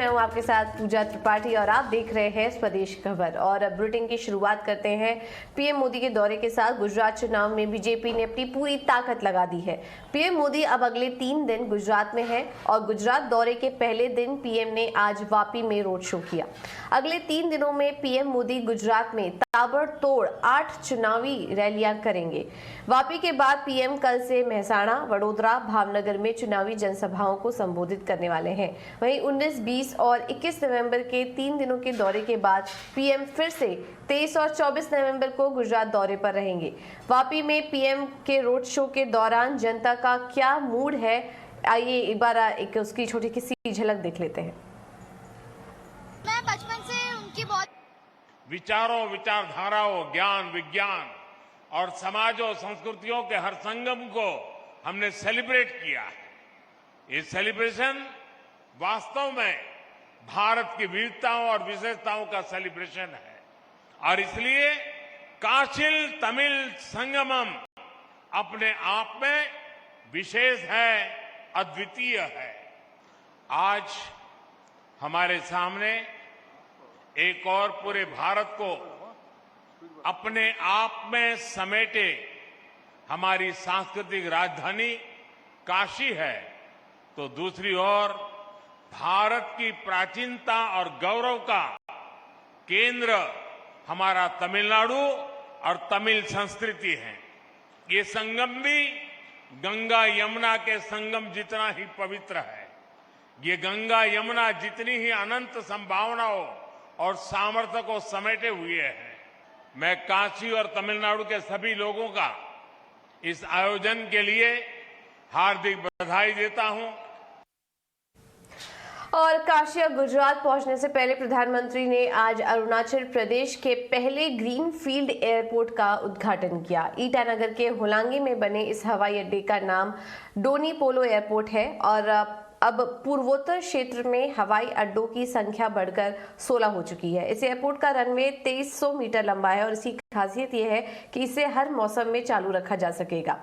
मैं हूं आपके साथ पूजा त्रिपाठी और आप देख रहे हैं स्वदेश खबर। और बुलेटिन की शुरुआत करते हैं पीएम मोदी के दौरे के साथ। गुजरात चुनाव में बीजेपी ने अपनी पूरी ताकत लगा दी है। पीएम मोदी अब अगले 3 दिन गुजरात में हैं और गुजरात दौरे के पहले दिन पीएम ने आज वापी में रोड शो किया। अगले 3 दिनों में पीएम मोदी गुजरात में ताबड़तोड़ 8 चुनावी रैलियां करेंगे। वापी के बाद पीएम कल से मेहसाणा, वडोदरा, भावनगर में चुनावी जनसभाओं को संबोधित करने वाले हैं। वहीं 19, 20 और 21 नवंबर के 3 दिनों के दौरे के बाद पीएम फिर से 23 और 24 नवंबर को गुजरात दौरे पर रहेंगे। वापी में पीएम के रोड शो के दौरान जनता का क्या मूड है, आइए एक बार उसकी छोटी सी झलक देख लेते हैं। मैं बचपन से उनकी बहुत विचारों, विचारधाराओं, ज्ञान, विज्ञान और समाज और संस्कृतियों के हर संगम को हमने सेलिब्रेट किया है। ये सेलिब्रेशन वास्तव में भारत की विविधताओं और विशेषताओं का सेलिब्रेशन है और इसलिए काशिल तमिल संगमम अपने आप में विशेष है, अद्वितीय है। आज हमारे सामने एक और पूरे भारत को अपने आप में समेटे हमारी सांस्कृतिक राजधानी काशी है, तो दूसरी ओर भारत की प्राचीनता और गौरव का केंद्र हमारा तमिलनाडु और तमिल संस्कृति है। ये संगम भी गंगा यमुना के संगम जितना ही पवित्र है। ये गंगा यमुना जितनी ही अनंत संभावनाओं और सामर्थ्य को समेटे हुए है। मैं काशी और तमिलनाडु के सभी लोगों का इस आयोजन के लिए हार्दिक बधाई देता हूं। और काशी और गुजरात पहुंचने से पहले प्रधानमंत्री ने आज अरुणाचल प्रदेश के पहले ग्रीनफील्ड एयरपोर्ट का उद्घाटन किया। ईटानगर के होलांगी में बने इस हवाई अड्डे का नाम डोनी पोलो एयरपोर्ट है और अब पूर्वोत्तर क्षेत्र में हवाई अड्डों की संख्या बढ़कर 16 हो चुकी है। इस एयरपोर्ट का रनवे 2300 मीटर लंबा है और इसकी खासियत यह है कि इसे हर मौसम में चालू रखा जा सकेगा।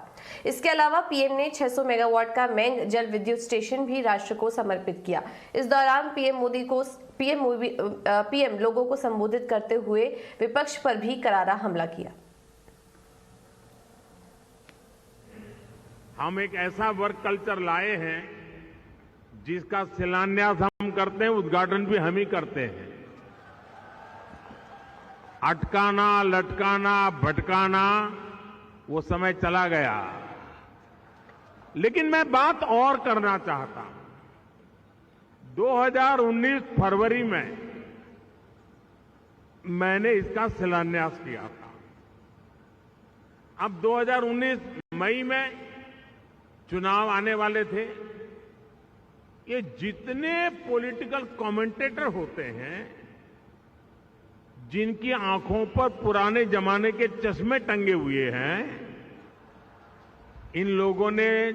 इसके अलावा पीएम ने 600 मेगावाट का मैंग जल विद्युत स्टेशन भी राष्ट्र को समर्पित किया। इस दौरान पीएम लोगों को संबोधित करते हुए विपक्ष पर भी करारा हमला किया। हम एक ऐसा वर्क कल्चर लाए हैं जिसका शिलान्यास हम करते हैं, उद्घाटन भी हम ही करते हैं। अटकाना, लटकाना, भटकाना वो समय चला गया। लेकिन मैं बात और करना चाहता हूं। 2019 फरवरी में मैंने इसका शिलान्यास किया था। अब 2019 मई में चुनाव आने वाले थे। ये जितने पॉलिटिकल कमेंटेटर होते हैं, जिनकी आंखों पर पुराने जमाने के चश्मे टंगे हुए हैं, इन लोगों ने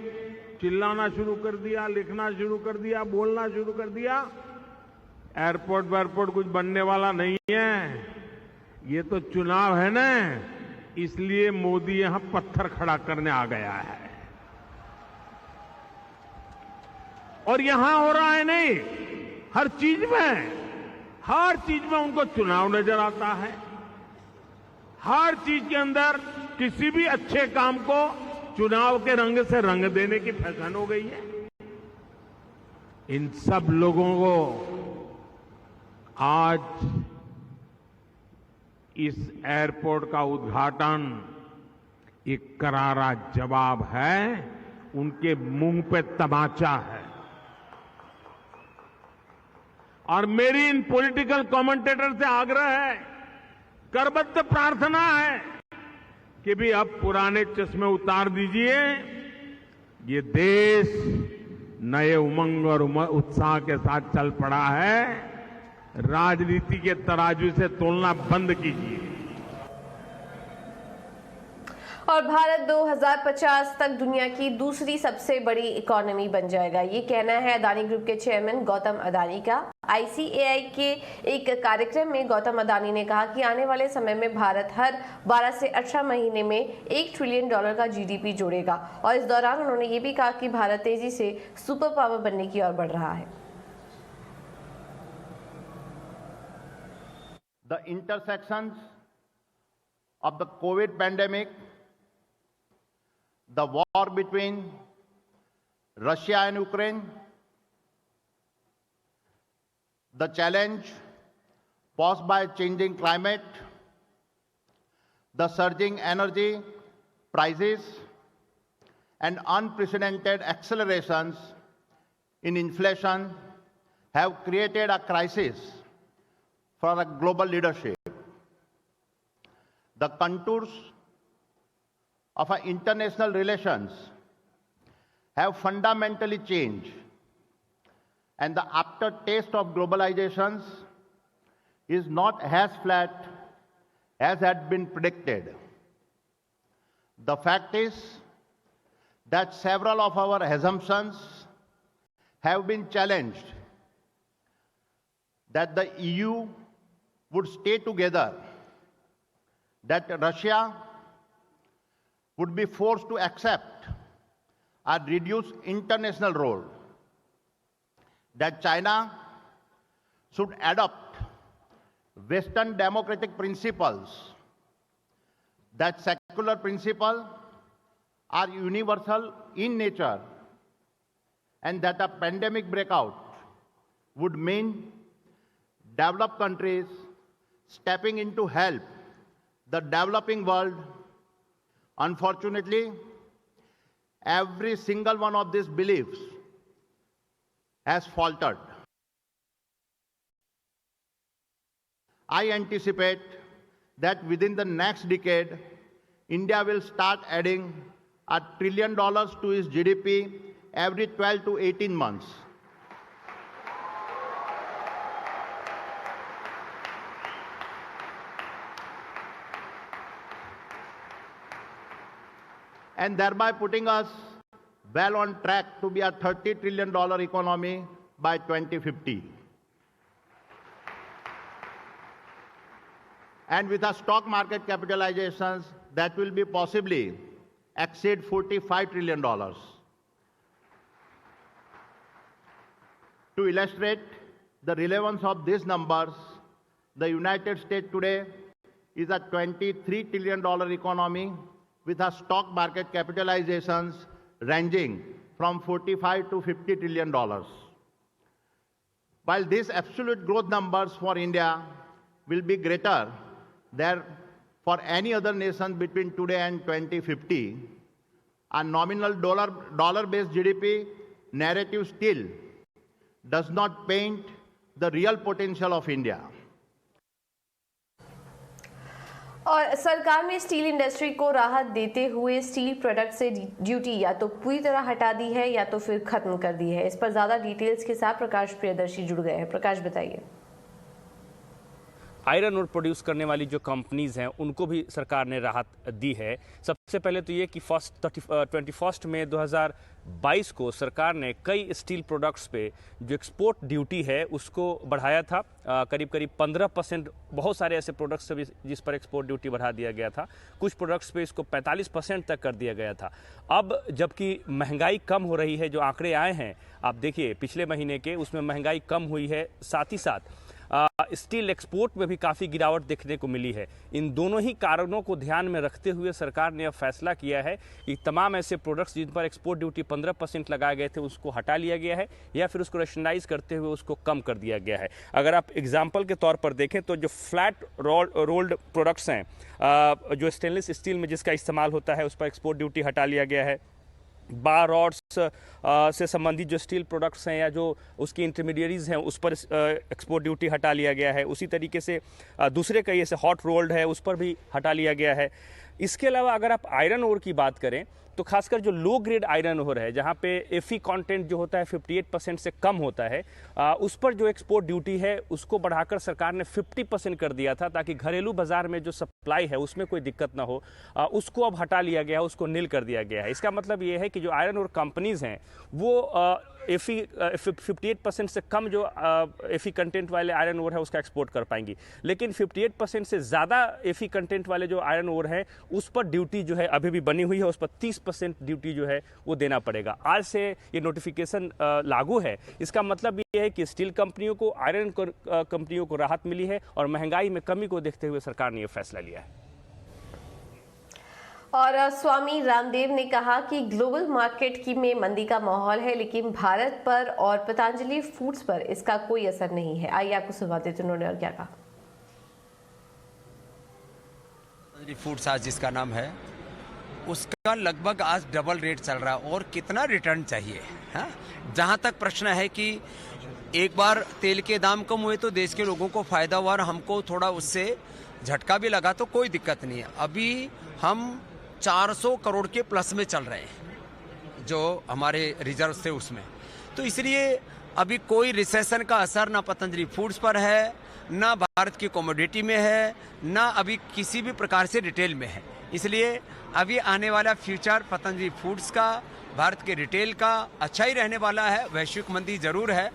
चिल्लाना शुरू कर दिया, लिखना शुरू कर दिया, बोलना शुरू कर दिया, एयरपोर्ट वेयरपोर्ट कुछ बनने वाला नहीं है, ये तो चुनाव है ना, इसलिए मोदी यहां पत्थर खड़ा करने आ गया है। और यहां हो रहा है नहीं, हर चीज में उनको चुनाव नजर आता है। हर चीज के अंदर किसी भी अच्छे काम को चुनाव के रंग से रंग देने की फैशन हो गई है। इन सब लोगों को आज इस एयरपोर्ट का उद्घाटन एक करारा जवाब है, उनके मुंह पे तमाचा है। और मेरी इन पॉलिटिकल कमेंटेटर से आग्रह है, करबद्ध प्रार्थना है कि भी अब पुराने चश्मे उतार दीजिए। ये देश नए उमंग और उत्साह के साथ चल पड़ा है। राजनीति के तराजू से तोलना बंद कीजिए। और भारत 2050 तक दुनिया की दूसरी सबसे बड़ी इकोनॉमी बन जाएगा, ये कहना है अदानी ग्रुप के चेयरमैन गौतम अदानी का। ICAI के एक कार्यक्रम में गौतम अदानी ने कहा कि आने वाले समय में भारत हर 12 से 18 महीने में $1 ट्रिलियन का GDP जोड़ेगा। और इस दौरान उन्होंने ये भी कहा कि भारत तेजी से सुपर पावर बनने की ओर बढ़ रहा है। the intersections of the COVID pandemic, the war between Russia and Ukraine, the challenge posed by changing climate, the surging energy prices, and unprecedented accelerations in inflation have created a crisis for a global leadership. The contours of our international relations have fundamentally changed, and the aftertaste of globalization is not as flat as had been predicted. The fact is that several of our assumptions have been challenged, that the EU would stay together, that Russia would be forced to accept a reduced international role, that China should adopt Western democratic principles, that secular principles are universal in nature, and that a pandemic breakout would mean developed countries stepping in to help the developing world. Unfortunately, every single one of these beliefs has faltered. I anticipate that within the next decade, India will start adding $1 trillion to its GDP every 12 to 18 months. And thereby putting us well on track to be a $30 trillion economy by 2050. And with our stock market capitalizations, that will be possibly exceed $45 trillion. To illustrate the relevance of these numbers, the United States today is a $23 trillion economy with our stock market capitalizations ranging from $45 to $50 trillion. While these absolute growth numbers for India will be greater than for any other nation between today and 2050, a nominal dollar-based GDP narrative still does not paint the real potential of India. और सरकार ने steel industry को राहत देते हुए steel product से duty या तो पूरी तरह हटा दी है या तो फिर खत्म कर दी है। इस पर ज्यादा डिटेल्स के साथ प्रकाश प्रियदर्शी जुड़ गए हैं। प्रकाश, बताइए। आयरन ओर प्रोड्यूस करने वाली जो कंपनीज हैं उनको भी सरकार ने राहत दी है। सबसे पहले तो ये कि 21 मई 2022 को सरकार ने कई स्टील प्रोडक्ट्स पे जो एक्सपोर्ट ड्यूटी है उसको बढ़ाया था, करीब 15%। बहुत सारे ऐसे प्रोडक्ट्स थे जिस पर एक्सपोर्ट ड्यूटी बढ़ा दिया गया था। कुछ प्रोडक्ट्स पे इसको 45% तक कर दिया गया था। अब जबकि महंगाई कम हो रही है, जो आंकड़े आए हैं आप देखिए पिछले महीने के, उसमें महंगाई कम हुई है, साथ ही साथ स्टील एक्सपोर्ट में भी काफ़ी गिरावट देखने को मिली है। इन दोनों ही कारणों को ध्यान में रखते हुए सरकार ने अब फैसला किया है कि तमाम ऐसे प्रोडक्ट्स जिन पर एक्सपोर्ट ड्यूटी 15% लगाए गए थे उसको हटा लिया गया है या फिर उसको रेशनलाइज करते हुए उसको कम कर दिया गया है। अगर आप एग्जाम्पल के तौर पर देखें तो जो फ्लैट रोल्ड प्रोडक्ट्स हैं, जो स्टेनलेस स्टील में जिसका इस्तेमाल होता है उस पर एक्सपोर्ट ड्यूटी हटा लिया गया है। बार रॉड्स से संबंधित जो स्टील प्रोडक्ट्स हैं या जो उसकी इंटरमीडिएरीज हैं उस पर एक्सपोर्ट ड्यूटी हटा लिया गया है। उसी तरीके से दूसरे कई ऐसे हॉट रोल्ड है उस पर भी हटा लिया गया है। इसके अलावा अगर आप आयरन ओर की बात करें तो खासकर जो लो ग्रेड आयरन ओर है, जहां पे Fe कंटेंट जो होता है 58% से कम होता है, उस पर जो एक्सपोर्ट ड्यूटी है उसको बढ़ाकर सरकार ने 50% कर दिया था, ताकि घरेलू बाजार में जो सप्लाई है उसमें कोई दिक्कत ना हो, उसको अब हटा लिया गया है, उसको नील कर दिया गया है। इसका मतलब ये है कि जो आयरन ओर कंपनीज़ हैं वो एफी 58% से कम जो एफी कंटेंट वाले आयरन ओर है उसका एक्सपोर्ट कर पाएंगी, लेकिन 58% से ज़्यादा एफी कंटेंट वाले जो आयरन ओर है उस पर ड्यूटी जो है अभी भी बनी हुई है, उस पर 30% ड्यूटी जो है वो देना पड़ेगा। आज से ये नोटिफिकेशन लागू है। इसका मतलब ये है कि स्टील कंपनियों को, आयरन कंपनियों को राहत मिली है और महंगाई में कमी को देखते हुए सरकार ने यह फैसला लिया है। और स्वामी रामदेव ने कहा कि ग्लोबल मार्केट की में मंदी का माहौल है, लेकिन भारत पर और पतंजलि फूड्स पर इसका कोई असर नहीं है। आइए आपको सुनवाते हैं उन्होंने और क्या कहा। पतंजलि फूड्स आज जिसका नाम है उसका लगभग आज डबल रेट चल रहा है और कितना रिटर्न चाहिए। हाँ, जहाँ तक प्रश्न है कि एक बार तेल के दाम कम हुए तो देश के लोगों को फायदा हुआ और हमको थोड़ा उससे झटका भी लगा, तो कोई दिक्कत नहीं है। अभी हम 400 करोड़ के प्लस में चल रहे हैं जो हमारे रिजर्व थे उसमें, तो इसलिए अभी कोई रिसेशन का असर ना पतंजलि फूड्स पर है, ना भारत की कमोडिटी में है, ना अभी किसी भी प्रकार से रिटेल में है। इसलिए अभी आने वाला फ्यूचर पतंजलि फूड्स का, भारत के रिटेल का अच्छा ही रहने वाला है। वैश्विक मंदी जरूर है।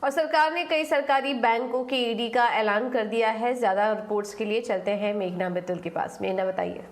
और सरकार ने कई सरकारी बैंकों के ईडी का ऐलान कर दिया है। ज्यादा रिपोर्ट्स के लिए चलते हैं मेघना मित्तल के पास। मेघना, बताइए।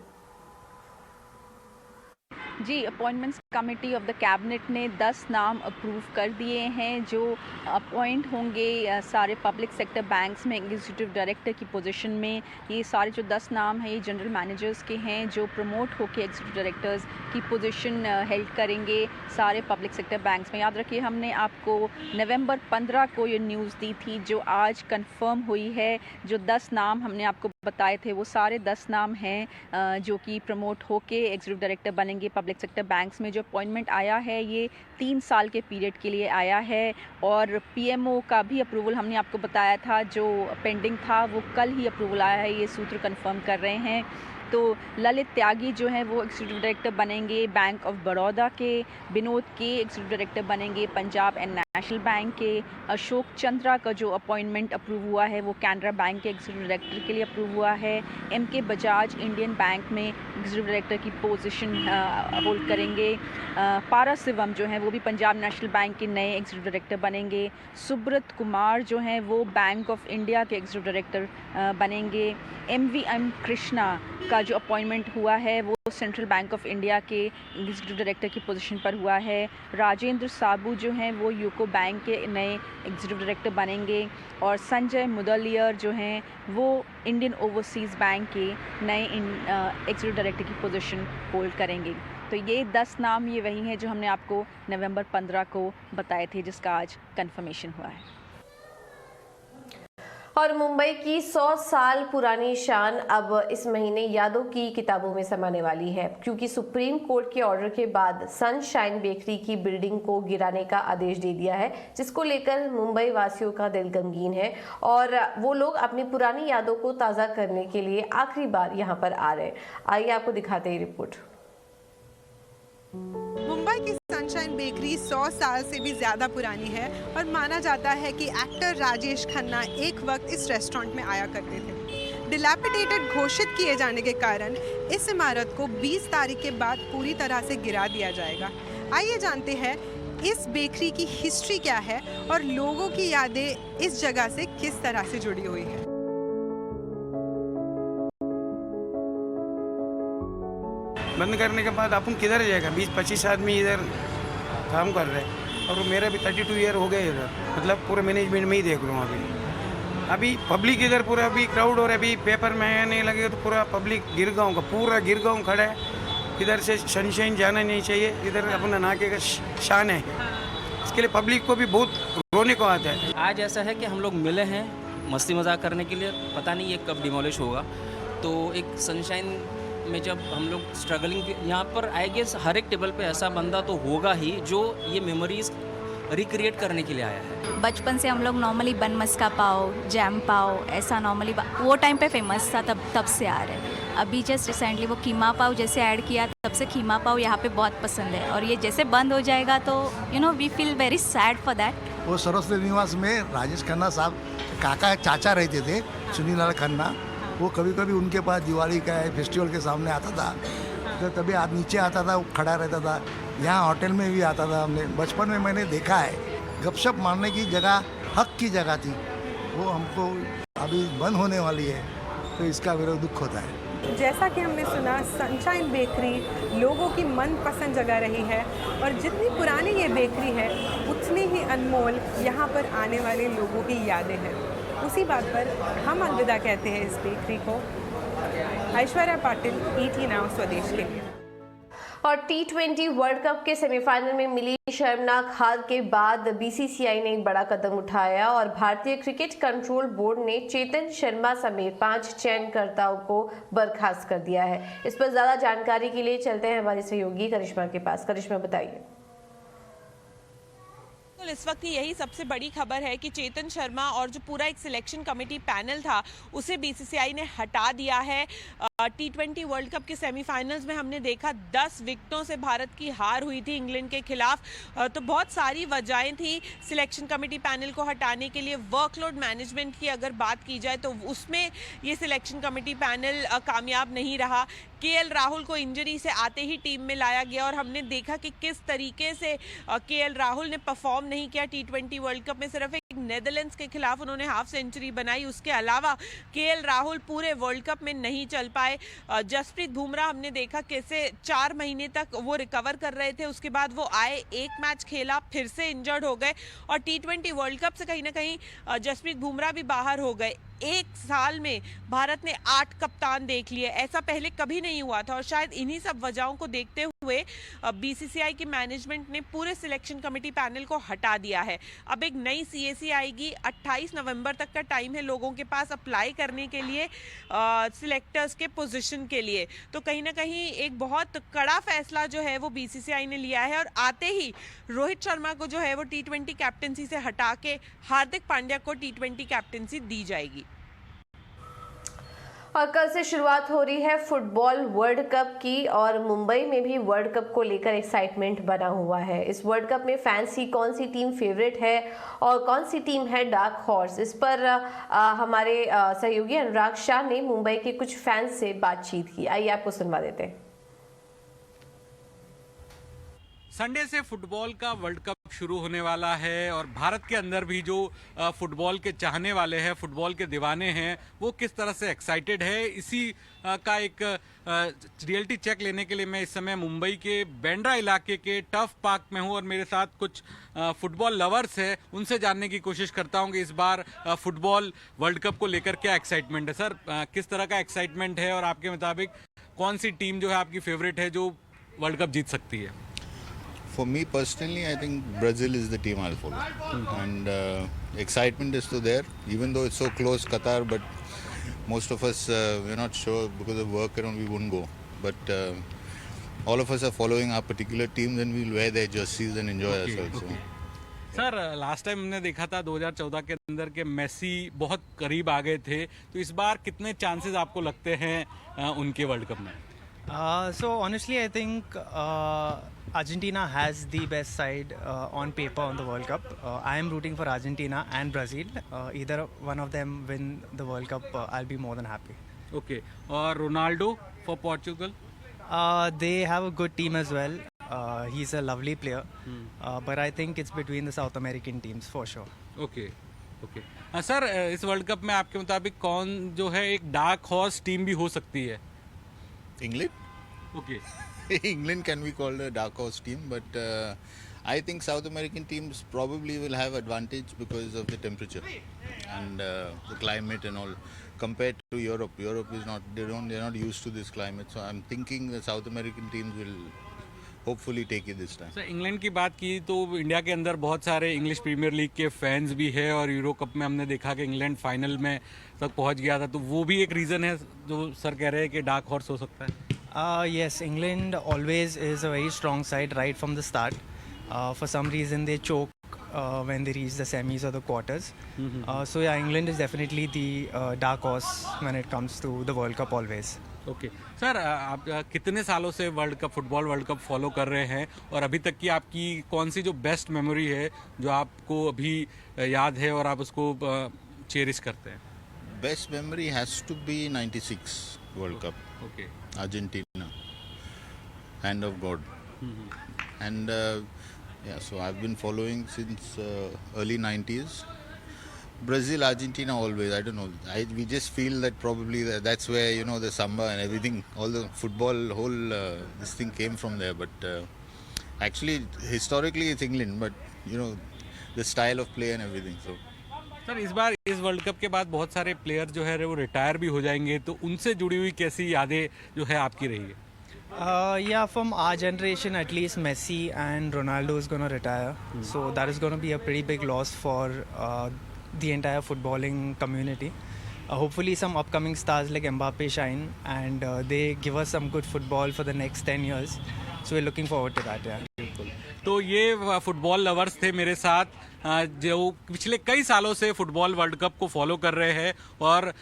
जी, appointments committee of the cabinet ने 10 नाम अप्रूव कर दिए हैं जो अपॉइंट होंगे सारे पब्लिक सेक्टर बैंक्स में एग्जीक्यूटिव डायरेक्टर की पोजीशन में। ये सारे जो 10 नाम हैं ये जनरल मैनेजर्स के हैं जो प्रमोट होकर एग्जीक्यूटिव डायरेक्टर्स की पोजीशन हेल्ड करेंगे सारे पब्लिक सेक्टर बैंक्स में। याद रखिए, हमने आपको नवंबर 15 को ये न्यूज़ दी थी जो आज कंफर्म हुई है। जो 10 नाम हमने आपको बताए थे वो सारे 10 नाम हैं जो कि प्रमोट होके एग्जीक्यूटिव डायरेक्टर बनेंगे पब्लिक सेक्टर बैंक्स में। जो अपॉइंटमेंट आया है ये 3 साल के पीरियड के लिए आया है और पीएमओ का भी अप्रूवल हमने आपको बताया था जो पेंडिंग था वो कल ही अप्रूवल आया है, ये सूत्र कंफर्म कर रहे हैं। तो ललित त्यागी जो हैं वो एग्जीक्यूटिव डायरेक्टर बनेंगे बैंक ऑफ बड़ौदा के, विनोद के एग्जीक्यूटिव डायरेक्टर बनेंगे पंजाब एंड नेशनल बैंक के, अशोक चंद्रा का जो अपॉइंटमेंट अप्रूव हुआ है वो कैनरा बैंक के एग्जीक्यूटिव डायरेक्टर के लिए अप्रूव हुआ है। एमके बजाज इंडियन बैंक में एग्जीक्यूटिव डायरेक्टर की पोजीशन होल्ड करेंगे। पारासिवम जो हैं वो भी पंजाब नेशनल बैंक के नए एग्जीक्यूटिव डायरेक्टर बनेंगे। सुब्रत कुमार जो हैं वो बैंक ऑफ इंडिया के एग्जीक्यूटिव डायरेक्टर बनेंगे। MVM कृष्णा का जो अपॉइंटमेंट हुआ है वो सेंट्रल बैंक ऑफ इंडिया के एग्जीक्यूटिव डायरेक्टर की पोजीशन पर हुआ है। राजेंद्र साबू जो हैं वो यूको बैंक के नए एग्जीक्यूटिव डायरेक्टर बनेंगे और संजय मुदलियर जो हैं वो इंडियन ओवरसीज़ बैंक के नए एग्जीक्यूटिव डायरेक्टर की पोजीशन होल्ड करेंगे। तो ये 10 नाम ये वही हैं जो हमने आपको नवंबर 15 को बताए थे जिसका आज कंफर्मेशन हुआ है। और मुंबई की 100 साल पुरानी शान अब इस महीने यादों की किताबों में समाने वाली है, क्योंकि सुप्रीम कोर्ट के ऑर्डर के बाद सनशाइन बेकरी की बिल्डिंग को गिराने का आदेश दे दिया है, जिसको लेकर मुंबई वासियों का दिल गमगीन है और वो लोग अपनी पुरानी यादों को ताज़ा करने के लिए आखिरी बार यहाँ पर आ रहे हैं। आइए आपको दिखाते हैं रिपोर्ट। मुंबई की सनशाइन बेकरी 100 साल से भी ज़्यादा पुरानी है और माना जाता है कि एक्टर राजेश खन्ना एक वक्त इस रेस्टोरेंट में आया करते थे। डिलैपिडेटेड घोषित किए जाने के कारण इस इमारत को 20 तारीख के बाद पूरी तरह से गिरा दिया जाएगा। आइए जानते हैं इस बेकरी की हिस्ट्री क्या है और लोगों की यादें इस जगह से किस तरह से जुड़ी हुई है। बंद करने के बाद अपन किधर जाएगा? 20-25 आदमी इधर काम कर रहे हैं और मेरा भी 32 ईयर हो गए इधर, मतलब पूरे मैनेजमेंट में ही देख रहा हूँ। अभी पब्लिक इधर पूरा अभी क्राउड और अभी पेपर में आने लगे तो पूरा पब्लिक गिरगांव का पूरा गिरगांव खड़ा है। इधर से सनशाइन जाना नहीं चाहिए, इधर अपना नाके का शान है, इसके लिए पब्लिक को भी बहुत रोने को आता है। आज ऐसा है कि हम लोग मिले हैं मस्ती मजाक करने के लिए, पता नहीं ये कब डिमोलिश होगा। तो एक सनशाइन में जब हम लोग स्ट्रगलिंग यहाँ पर आई गेस हर एक टेबल पे ऐसा बंदा तो होगा ही जो ये मेमोरीज रिक्रिएट करने के लिए आया है। बचपन से हम लोग नॉर्मली बन मस्का पाव, जैम पाव ऐसा नॉर्मली वो टाइम पे फेमस था, तब से आ रहे हैं। अभी जस्ट रिसेंटली वो कीमा पाव जैसे ऐड किया तब से कीमा पाव यहाँ पे बहुत पसंद है और ये जैसे बंद हो जाएगा तो we feel very sad for that. वो सरस्वती निवास में राजेश खन्ना साहब काका चाचा रहते थे, सुनील लाल खन्ना। वो कभी कभी उनके पास दिवाली का फेस्टिवल के सामने आता था, तो तभी आप नीचे आता था, खड़ा रहता था। यहाँ होटल में भी आता था। हमने बचपन में मैंने देखा है, गपशप मारने की जगह हक की जगह थी, वो हमको अभी बंद होने वाली है, तो इसका मेरा दुख होता है। जैसा कि हमने सुना, सनशाइन बेकरी लोगों की मनपसंद जगह रही है और जितनी पुरानी ये बेकरी है उतनी ही अनमोल यहाँ पर आने वाले लोगों की यादें हैं। उसी बात पर हम अलविदा कहते हैं इस बेकरी को। ऐश्वर्या पाटिल, ET नाउ स्वदेश के लिए। और T20 वर्ल्ड कप के सेमीफाइनल में मिली शर्मनाक हार के बाद BCCI ने एक बड़ा कदम उठाया और भारतीय क्रिकेट कंट्रोल बोर्ड ने चेतन शर्मा समेत 5 चयनकर्ताओं को बर्खास्त कर दिया है। इस पर ज्यादा जानकारी के लिए चलते हैं हमारी सहयोगी करिश्मा के पास। करिश्मा, बताइए। इस वक्त यही सबसे बड़ी खबर है कि चेतन शर्मा और जो पूरा एक सिलेक्शन कमेटी पैनल था उसे BCCI ने हटा दिया है। T20 वर्ल्ड कप के सेमीफाइनल्स में हमने देखा 10 विकेटों से भारत की हार हुई थी इंग्लैंड के खिलाफ। तो बहुत सारी वजहें थी सिलेक्शन कमेटी पैनल को हटाने के लिए। वर्कलोड मैनेजमेंट की अगर बात की जाए तो उसमें ये सिलेक्शन कमेटी पैनल कामयाब नहीं रहा। KL राहुल को इंजरी से आते ही टीम में लाया गया और हमने देखा कि किस तरीके से KL राहुल ने परफॉर्म नहीं किया T20 वर्ल्ड कप में। सिर्फ एक नेदरलैंड्स के खिलाफ उन्होंने हाफ सेंचुरी बनाई, उसके अलावा KL राहुल पूरे वर्ल्ड कप में नहीं चल पाए। जसप्रीत बुमराह हमने देखा कैसे 4 महीने तक वो रिकवर कर रहे थे, उसके बाद वो आए, एक मैच खेला, फिर से इंजर्ड हो गए और T20 वर्ल्ड कप से कहीं ना कहीं जसप्रीत बुमराह भी बाहर हो गए। एक साल में भारत ने 8 कप्तान देख लिए, ऐसा पहले कभी नहीं हुआ था और शायद इन्हीं सब वजहों को देखते हुए BCCI की मैनेजमेंट ने पूरे सिलेक्शन कमेटी पैनल को हटा दिया है। अब एक नई CAC आएगी, 28 नवंबर तक का टाइम है लोगों के पास अप्लाई करने के लिए सिलेक्टर्स के पोजीशन के लिए। तो कहीं ना कहीं एक बहुत कड़ा फैसला जो है वो BCCI ने लिया है और आते ही रोहित शर्मा को जो है वो T20 कैप्टनसी से हटा के हार्दिक पांड्या को T20 कैप्टनसी दी जाएगी। और कल से शुरुआत हो रही है फुटबॉल वर्ल्ड कप की और मुंबई में भी वर्ल्ड कप को लेकर एक्साइटमेंट बना हुआ है। इस वर्ल्ड कप में फैंस की कौन सी टीम फेवरेट है और कौन सी टीम है डार्क हॉर्स, इस पर हमारे सहयोगी अनुराग शाह ने मुंबई के कुछ फैंस से बातचीत की। आइए आपको सुनवा देते हैं। संडे से फुटबॉल का वर्ल्ड कप शुरू होने वाला है और भारत के अंदर भी जो फुटबॉल के चाहने वाले हैं, फुटबॉल के दीवाने हैं, वो किस तरह से एक्साइटेड है, इसी का एक रियलिटी चेक लेने के लिए मैं इस समय मुंबई के बांद्रा इलाके के टफ पार्क में हूँ और मेरे साथ कुछ फुटबॉल लवर्स हैं, उनसे जानने की कोशिश करता हूँ कि इस बार फुटबॉल वर्ल्ड कप को लेकर क्या एक्साइटमेंट है। सर, किस तरह का एक्साइटमेंट है और आपके मुताबिक कौन सी टीम जो है आपकी फेवरेट है जो वर्ल्ड कप जीत सकती है? For me personally, I think Brazil is the team I'll follow, and excitement is still there, even though it's so close, Qatar. But most of us we're not sure because of work around we won't go. But all of us are following our particular teams, and we'll wear their jerseys and enjoy ourselves. Okay. Sir, last time हमने देखा था 2014 के अंदर के Messi बहुत करीब आ गए थे, तो इस बार कितने चांसेस आपको लगते हैं उनके वर्ल्ड कप में? So honestly, I think Argentina has the best side on paper on the World Cup. I am rooting for Argentina and Brazil. Either one of them win the World Cup, I'll be more than happy. Okay. और Ronaldo for Portugal? They have a good team as well. He's a lovely player. But I think it's between the South American teams for sure. Okay. Okay. Sir, इस world cup में आपके मुताबिक कौन जो है एक dark horse team भी हो सकती है? England? Okay. England can be called a dark horse team, but I think South American teams probably will have advantage because of the temperature and the climate and all compared to Europe. Europe is not, they're not used to this climate, so I'm thinking the South American teams will hopefully take it this time. Sir, England की बात की तो India के अंदर बहुत सारे English premiere league के fans भी है और यूरो कप में हमने देखा कि इंग्लैंड फाइनल में तक पहुंच गया था, तो वो भी एक रीज़न है जो सर कह रहे हैं कि डार्क हॉर्स हो सकता है? Yes, England always is a very strong side right from the start. For some reason they choke when they reach the semis or the quarters. So yeah, England is definitely the dark horse when it comes to the World Cup always. Okay sir, आप कितने सालों से football world cup follow कर रहे हैं और अभी तक की आपकी कौन सी जो बेस्ट मेमोरी है जो आपको अभी याद है और आप उसको चेरिश करते हैं? Best memory has to be 96 World Cup. Okay. Argentina. Hand of God. And yeah, so I've been following since early 90s. Brazil, Argentina always, I don't know. We just feel that probably that's where, you know, the samba and everything, all the football, whole this thing came from there. But actually, historically it's England, but you know, the style of play and everything. So. Sir, इस बार इस world cup के बाद बहुत सारे player जो है वो retire भी हो जाएंगे, तो उनसे जुड़ी हुई कैसी यादें जो है आपकी रही है? Yeah, from our generation, at least Messi and Ronaldo is going to retire. So that is going to be a pretty big loss for the entire footballing community. Hopefully some upcoming stars like Mbappe shine and they give us some good football for the next 10 years. So we're looking forward to that, yeah. तो ये football lovers थे मेरे साथ जो पिछले कई सालों से फुटबॉल वर्ल्ड कप को फॉलो कर रहे हैं और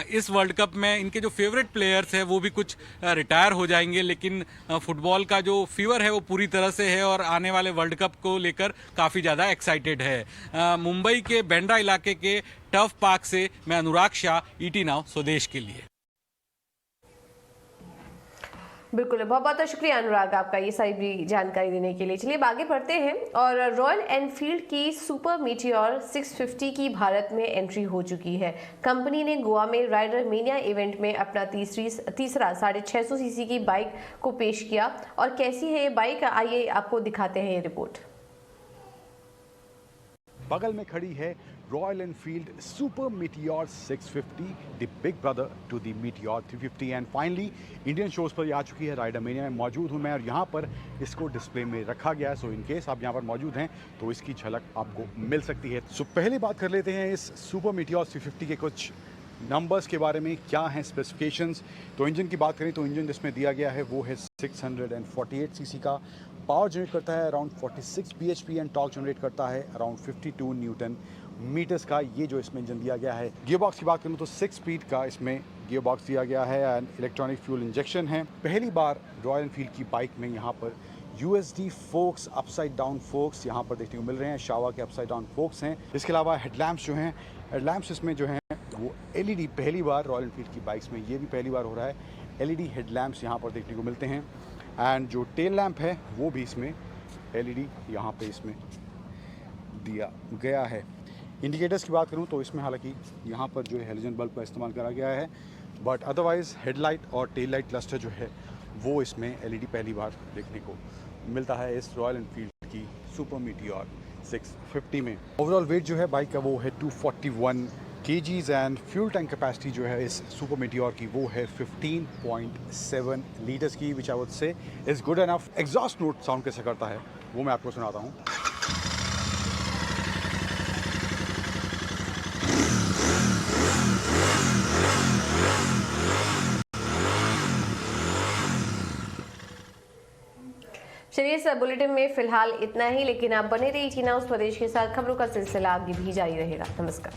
इस वर्ल्ड कप में इनके जो फेवरेट प्लेयर्स हैं वो भी कुछ रिटायर हो जाएंगे, लेकिन फुटबॉल का जो फीवर है वो पूरी तरह से है और आने वाले वर्ल्ड कप को लेकर काफ़ी ज़्यादा एक्साइटेड है। मुंबई के बैंड्रा इलाके के टफ पार्क से मैं अनुराग शाह, ET नाउ स्वदेश के लिए। बिल्कुल, बहुत बहुत शुक्रिया अनुराग आपका ये सारी भी जानकारी देने के लिए। चलिए आगे बढ़ते हैं और रॉयल एनफील्ड की सुपर मीटियोर 650 की भारत में एंट्री हो चुकी है। कंपनी ने गोवा में राइडर मेनिया इवेंट में अपना तीसरा 650 सीसी की बाइक को पेश किया और कैसी है ये बाइक, आइए आपको दिखाते हैं ये रिपोर्ट। बगल में खड़ी है Royal Enfield Super Meteor 650, the big brother to the Meteor 350 and finally Indian shows पर आ चुकी है। राइडर मेनिया में मौजूद हूँ मैं और यहाँ पर इसको डिस्प्ले में रखा गया है। सो इन केस आप यहाँ पर मौजूद हैं तो इसकी झलक आपको मिल सकती है। सो पहले बात कर लेते हैं इस सुपर मीटियोर 350 के कुछ नंबर्स के बारे में, क्या हैं स्पेसिफिकेशंस। तो इंजन की बात करें तो इंजन जिसमें दिया गया है वो है 648 सीसी का, पावर जनरेट करता है around 46 bhp and torque generate करता है अराउंड 52 न्यूटन मीटर्स का। ये जो इसमें इंजन दिया गया है। गियर बॉक्स की बात करूँ तो 6 स्पीड का इसमें गियर बॉक्स दिया गया है एंड इलेक्ट्रॉनिक फ्यूल इंजेक्शन है। पहली बार रॉयल एनफील्ड की बाइक में यहाँ पर USD forks, upside down forks यहाँ पर देखने को मिल रहे हैं। शावा के अपसाइड डाउन फोक्स हैं। इसके अलावा हेडलैम्प्स जो हैं, हेडलैम्प्स इसमें जो हैं वो LED, पहली बार रॉयल एनफील्ड की बाइक्स में ये भी पहली बार हो रहा है, LED हेडलैम्प्स यहाँ पर देखने को मिलते हैं। एंड जो टेल लैम्प है वो भी इसमें LED यहाँ पे इसमें दिया गया है। इंडिकेटर्स की बात करूँ तो इसमें हालांकि यहाँ पर जो है हेलोजन बल्ब का इस्तेमाल करा गया है, बट अदरवाइज़ हेडलाइट और टेल लाइट क्लस्टर जो है वो इसमें LED पहली बार देखने को मिलता है इस रॉयल एनफील्ड की सुपर मीटियोर 650 में। ओवरऑल वेट जो है बाइक का वो है 241 kgs and fuel tank capacity जो है इस सुपर मीटियोर की वो है 15.7 लीटर्स की, which I would say is good enough. Exhaust note sound कैसे करता है वो मैं आपको सुनाता हूँ। चलिए इस बुलेटिन में फिलहाल इतना ही, लेकिन आप बने रहिए ET नाउ स्वदेश के साथ। खबरों का सिलसिला आगे भी जारी रहेगा। नमस्कार।